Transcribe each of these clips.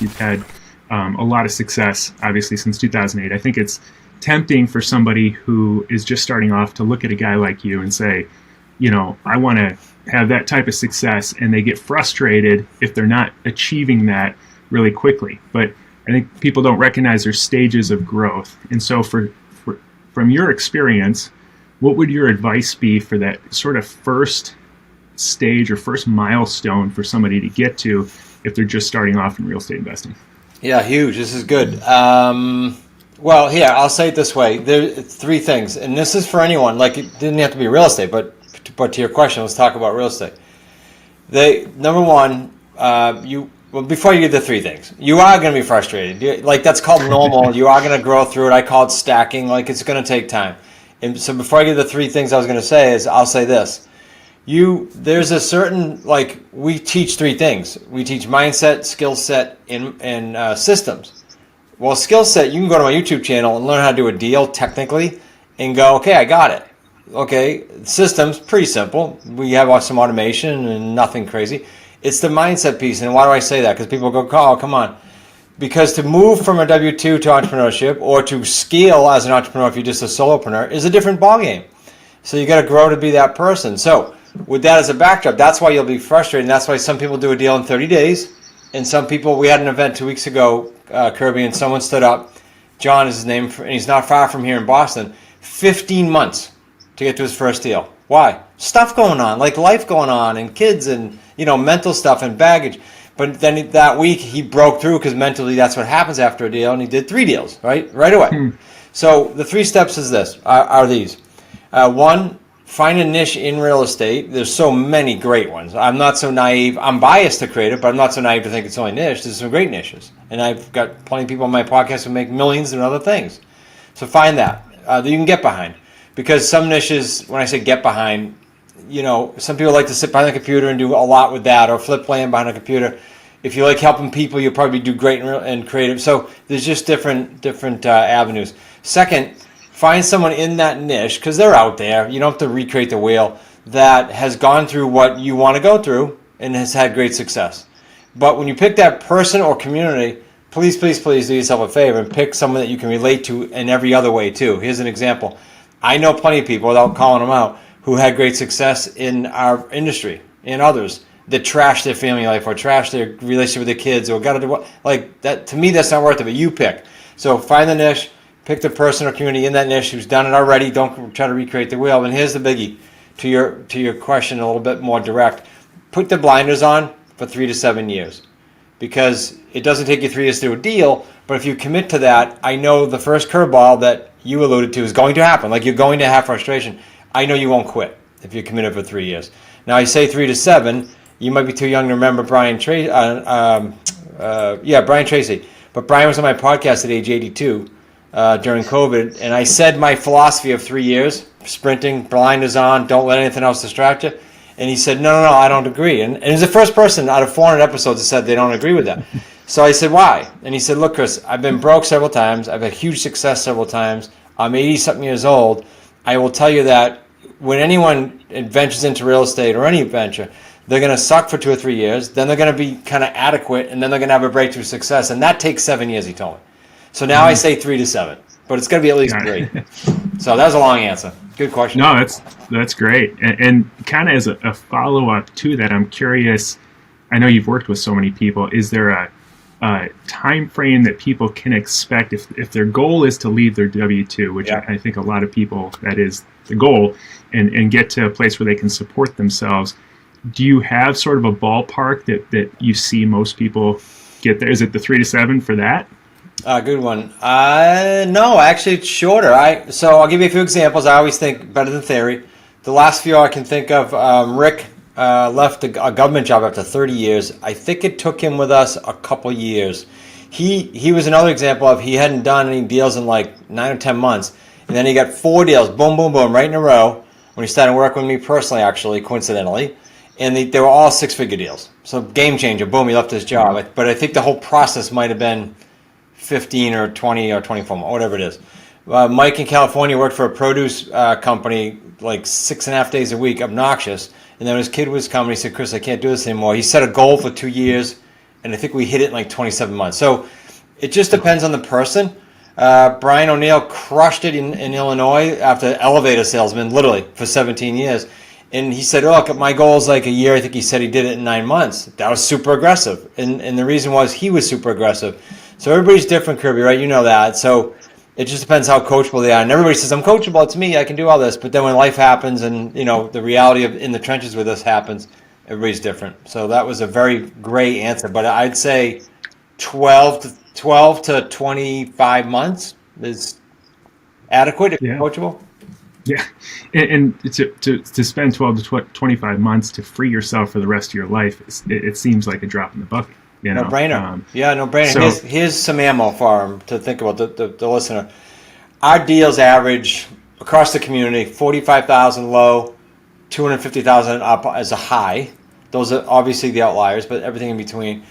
you've had a lot of success, obviously, since 2008. I think it's tempting for somebody who is just starting off to look at a guy like you and say, I want to have that type of success, and they get frustrated if they're not achieving that really quickly. But I think people don't recognize there's stages of growth. And so from your experience, what would your advice be for that sort of first stage or first milestone for somebody to get to if they're just starting off in real estate investing? Yeah, huge. This is good. Well, here, I'll say it this way. There are three things, and this is for anyone. Like, it didn't have to be real estate, but to your question, let's talk about real estate. Number one, before you get the three things, you are going to be frustrated. Like, that's called normal. You are going to grow through it. I call it stacking. Like, it's going to take time. And so before I get the three things I was going to say I'll say this. There's a certain, like, we teach three things. We teach mindset, skill set, and systems. Well, skill set, you can go to my YouTube channel and learn how to do a deal technically and go, okay, I got it. Okay, systems, pretty simple. We have some automation and nothing crazy. It's the mindset piece. And why do I say that? Because people go, oh, come on. Because to move from a W-2 to entrepreneurship, or to scale as an entrepreneur if you're just a solopreneur, is a different ballgame. So you got to grow to be that person. So with that as a backdrop, that's why you'll be frustrated. And that's why some people do a deal in 30 days. And some people, we had an event 2 weeks ago, Kirby, and someone stood up. John is his name, and he's not far from here in Boston. 15 months to get to his first deal. Why? Stuff going on, like life going on, and kids, and mental stuff and baggage. But then that week he broke through, because mentally that's what happens after a deal, and he did 3 deals right away. So the 3 steps is this are these. One, find a niche in real estate. There's so many great ones. I'm not so naive. I'm biased to creative, but I'm not so naive to think it's only niche. There's some great niches. And I've got plenty of people on my podcast who make millions and other things. So find that you can get behind. Because some niches, when I say get behind, some people like to sit behind the computer and do a lot with that, or flip land behind a computer. If you like helping people, you'll probably do great in creative. So there's just different avenues. Second, find someone in that niche, because they're out there. You don't have to recreate the wheel, that has gone through what you want to go through and has had great success. But when you pick that person or community, please, please, please do yourself a favor and pick someone that you can relate to in every other way too. Here's an example. I know plenty of people, without calling them out, who had great success in our industry and others that trashed their family life or trashed their relationship with their kids or got to do what, like that. To me, that's not worth it, but you pick. So find the niche, pick the person or community in that niche who's done it already. Don't try to recreate the wheel. And here's the biggie to your question, a little bit more direct. Put the blinders on for 3 to 7 years, because it doesn't take you 3 years to do a deal. But if you commit to that, I know the first curveball that you alluded to is going to happen. Like, you're going to have frustration. I know you won't quit if you're committed for 3 years. Now, I say 3 to 7. You might be too young to remember Brian Tracy. Brian Tracy. But Brian was on my podcast at age 82 during COVID, and I said my philosophy of 3 years: sprinting, blinders on, don't let anything else distract you. And he said, no, I don't agree. And he's the first person out of 400 episodes that said they don't agree with that. So I said, why? And he said, look, Chris, I've been broke several times. I've had huge success several times. I'm 80-something years old. I will tell you that when anyone ventures into real estate or any venture, they're going to suck for 2 or 3 years. Then they're going to be kind of adequate, and then they're going to have a breakthrough success. And that takes 7 years, he told me. So now I say 3 to 7. But it's going to be at least 3. So that was a long answer. Good question. No, that's great. And kind of as a follow-up to that, I'm curious, I know you've worked with so many people. Is there a time frame that people can expect if their goal is to leave their W-2, which I think a lot of people, that is the goal, and get to a place where they can support themselves? Do you have sort of a ballpark that you see most people get there? Is it the 3 to 7 for that? Good one. No, actually it's shorter. So I'll give you a few examples. I always think better than theory. The last few I can think of, Rick left a government job after 30 years. I think it took him with us a couple years. He was another example of, he hadn't done any deals in like 9 or 10 months. And then he got 4 deals, boom, boom, boom, right in a row, when he started working with me personally, actually, coincidentally. And they were all 6-figure deals. So game changer, boom, he left his job. But I think the whole process might have been 15 or 20 or 24 months, whatever it is. Mike in California worked for a produce company like 6.5 days a week, obnoxious. And then his kid was coming. He said, Chris, I can't do this anymore. He set a goal for 2 years, and I think we hit it in like 27 months. So it just depends on the person. Brian O'Neill crushed it in Illinois after elevator salesman, literally for 17 years. And he said, "Oh, my goal is like a year." I think he said he did it in 9 months. That was super aggressive. And the reason was he was super aggressive. So everybody's different, Kirby, right? You know that. So it just depends how coachable they are. And everybody says, "I'm coachable. It's me. I can do all this." But then when life happens and, the reality of in the trenches with us happens, everybody's different. So that was a very gray answer. But I'd say 12 to 25 months is adequate if you're coachable. Yeah, and to spend 12 to 25 months to free yourself for the rest of your life, it seems like a drop in the bucket. No brainer. No brainer. So, here's some ammo for him to think about the listener. Our deals average across the community 45,000 low, 250,000 up as a high. Those are obviously the outliers, but everything in between.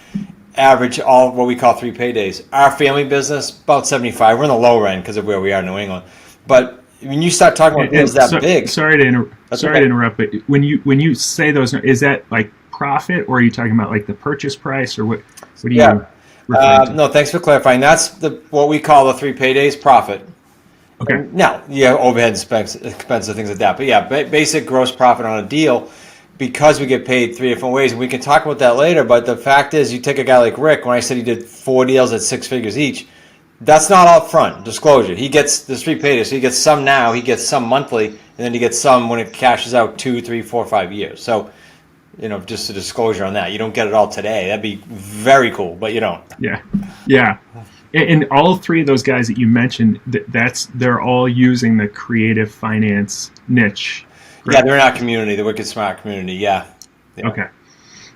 Average all what we call 3 paydays. Our family business about 75. We're in the lower end because of where we are in New England, but when you start talking about deals that big, sorry to interrupt, but when you say those, is that like profit, or are you talking about like the purchase price, or what do you? No, thanks for clarifying. That's what we call the 3 paydays profit. Okay. Now, overhead expenses, things like that, but basic gross profit on a deal, because we get paid 3 different ways, and we can talk about that later. But the fact is, you take a guy like Rick. When I said he did 4 deals at 6 figures each. That's not up front disclosure. He gets the 3 paydays. So he gets some now, he gets some monthly, and then he gets some when it cashes out 2, 3, 4, 5 years. So, just a disclosure on that. You don't get it all today. That'd be very cool, but you don't. Yeah. And all 3 of those guys that you mentioned, they're all using the creative finance niche. Correct? Yeah, they're in our community, the Wicked Smart community. Yeah. Okay.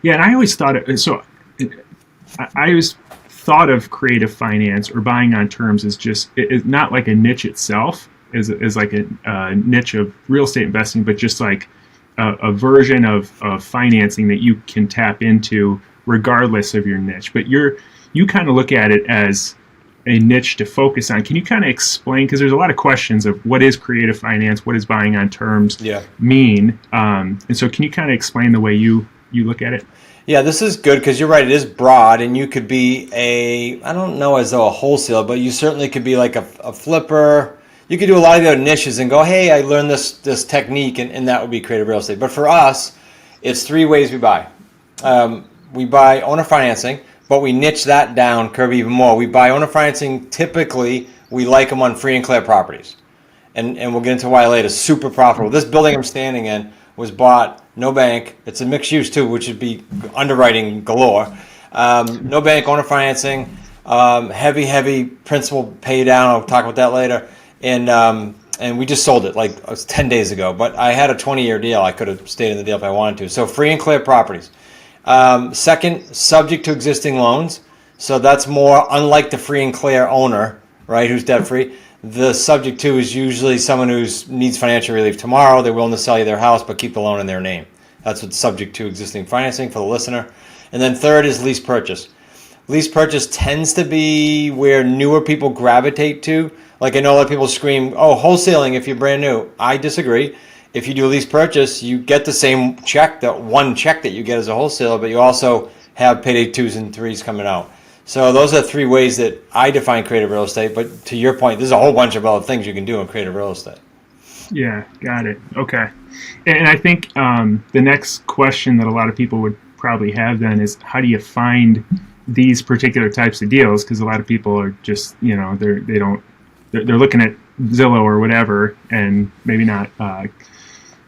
Yeah, and I always thought I always thought of creative finance or buying on terms as just it's not like a niche itself, is like a niche of real estate investing, but just like a version of financing that you can tap into regardless of your niche. But you kind of look at it as a niche to focus on. Can you kind of explain, because there's a lot of questions of what is creative finance, what does buying on terms mean, and so can you kind of explain the way you look at it? Yeah, this is good because you're right. It is broad, and you could be I don't know as though a wholesaler, but you certainly could be like a flipper. You could do a lot of the other niches and go, hey, I learned this technique, and that would be creative real estate. But for us, it's 3 ways we buy. We buy owner financing, but we niche that down, Kirby, even more. We buy owner financing. Typically, we like them on free and clear properties. And we'll get into why later. Super profitable. This building I'm standing in was bought, no bank. It's a mixed use too, which would be underwriting galore. No bank, owner financing, heavy principal pay down. I'll talk about that later. And we just sold it like it was 10 days ago. But I had a 20-year deal. I could have stayed in the deal if I wanted to. So free and clear properties. Second, subject to existing loans. So that's more unlike the free and clear owner, right, who's debt free. The subject to is usually someone who needs financial relief tomorrow. They're willing to sell you their house but keep the loan in their name. That's what's subject to existing financing for the listener. And then third is lease purchase. Lease purchase tends to be where newer people gravitate to. Like I know a lot of people scream, oh, wholesaling if you're brand new. I disagree. If you do a lease purchase, you get the same check, that one check that you get as a wholesaler, but you also have payday 2s and 3s coming out. So those are 3 ways that I define creative real estate. But to your point, there's a whole bunch of other things you can do in creative real estate. Yeah, got it. Okay. And I think the next question that a lot of people would probably have then is, how do you find these particular types of deals? Because a lot of people are just, they're looking at Zillow or whatever and maybe not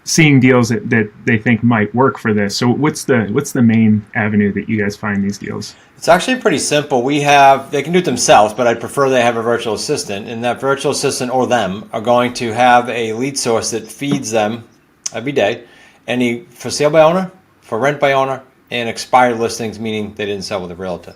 seeing deals that they think might work for this. So what's the main avenue that you guys find these deals? It's actually pretty simple. They can do it themselves, but I'd prefer they have a virtual assistant, and that virtual assistant or them are going to have a lead source that feeds them every day any for sale by owner, for rent by owner, and expired listings, meaning they didn't sell with a realtor.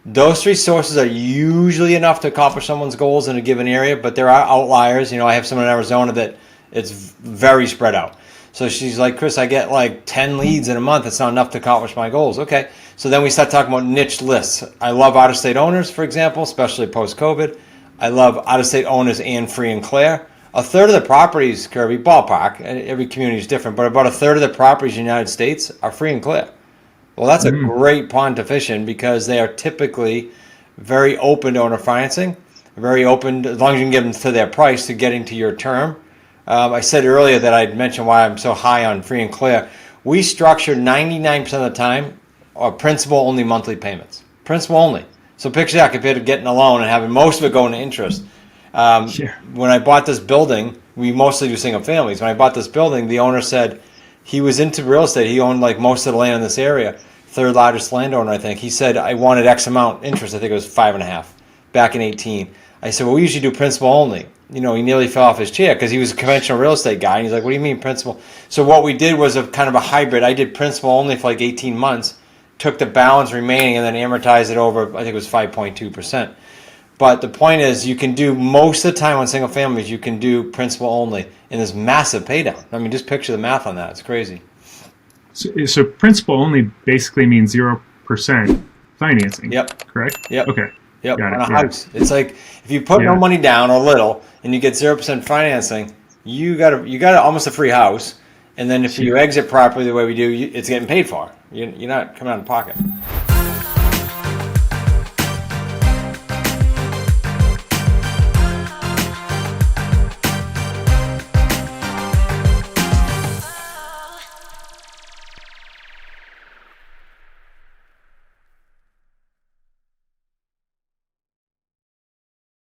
Those 3 sources are usually enough to accomplish someone's goals in a given area, but there are outliers. I have someone in Arizona that it's very spread out. So she's like, Chris, I get like 10 leads in a month. It's not enough to accomplish my goals. Okay. So then we start talking about niche lists. I love out-of-state owners, for example, especially post-COVID. I love out-of-state owners and free and clear. A third of the properties, Kirby, ballpark, every community is different, but about a third of the properties in the United States are free and clear. Well, that's a great pond to fish in because they are typically very open to owner financing, very open, as long as you can give them to their price, to getting to your term. I said earlier that I'd mentioned why I'm so high on free and clear. We structure 99% of the time principal-only monthly payments. Principal only. So picture that compared to getting a loan and having most of it going to interest. When I bought this building, we mostly do single families. When I bought this building, the owner said he was into real estate. He owned like most of the land in this area. Third largest landowner, I think. He said, I wanted X amount interest. I think it was 5.5 back in 18. I said, well, we usually do principal only. He nearly fell off his chair because he was a conventional real estate guy. And he's like, what do you mean principal? So what we did was a kind of a hybrid. I did principal only for like 18 months, took the balance remaining and then amortized it over, I think it was 5.2%. But the point is, you can do most of the time on single families, you can do principal only in this massive pay down. I mean, just picture the math on that. It's crazy. So principal only basically means 0% financing. Yep. Correct? Yep. Okay. Yep. Got On it. a house. It's like if you put no money down or little and you get 0% financing, you got almost a free house. And then if you exit properly the way we do, it's getting paid for. You're not coming out of pocket.